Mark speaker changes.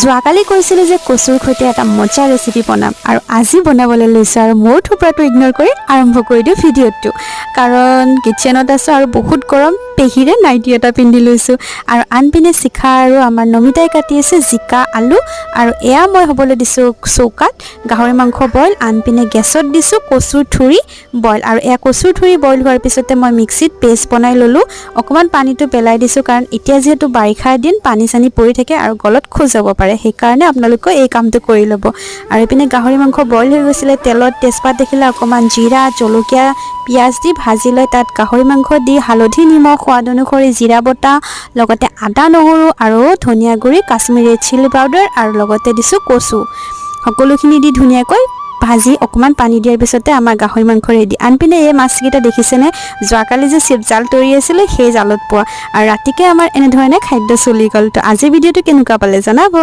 Speaker 1: যোৱাকালি কৈছিলো যে কচুৰ সৈতে এটা মজা ৰেচিপি বনাম আৰু আজি বনাবলৈ লৈছোঁ আৰু মোৰ থোপৰাটো ইগনৰ কৰি আৰম্ভ কৰি দিওঁ ভিডিঅ'টো কাৰণ কিচেনত আছোঁ আৰু বহুত গৰম পেহীৰে নাইটি এটা পিন্ধি লৈছোঁ আৰু আনপিনে শিখা আৰু আমাৰ নমিতাই কাটি আছে জিকা আলু আৰু এয়া মই হ'বলৈ দিছোঁ চৌকাত গাহৰি মাংস বইল আনপিনে গেছত দিছোঁ কচুৰ ঠুৰি বইল আৰু এয়া কচুৰ ঠুৰি বইল হোৱাৰ পিছতে মই মিক্সিত পেষ্ট বনাই ল'লোঁ অকণমান পানীটো পেলাই দিছোঁ কাৰণ এতিয়া যিহেতু বাৰিষাৰ দিন পানী চানী পৰি থাকে আৰু গলত খোজ যাব পাৰে সেইকাৰণে আপোনালোকে এই কামটো কৰি ল'ব আৰু ইপিনে গাহৰি মাংস বইল হৈ গৈছিলে তেলত তেজপাত দেখিলে অকণমান জিৰা জলকীয়া পিঁয়াজ দি ভাজি লৈ তাত গাহৰি মাংস দি হালধি নিমখ সোৱাদ অনুসৰি জিৰা বটা লগতে আদা নহৰু আৰু ধনিয়া গুড়ি কাশ্মীৰী চিলি পাউডাৰ আৰু লগতে দিছোঁ কচু সকলোখিনি দি ধুনীয়াকৈ ভাজি অকণমান পানী দিয়াৰ পিছতে আমাৰ গাহৰি মাংস ৰেডি আনপিনে এই মাছকেইটা দেখিছেনে যোৱাকালি যে জাল তৰি আছিলে সেই জালত পোৱা আৰু ৰাতিকে আমাৰ এনেধৰণে খাদ্য চলি গ'ল তো আজিৰ ভিডিঅ'টো কেনেকুৱা পালে জনাব।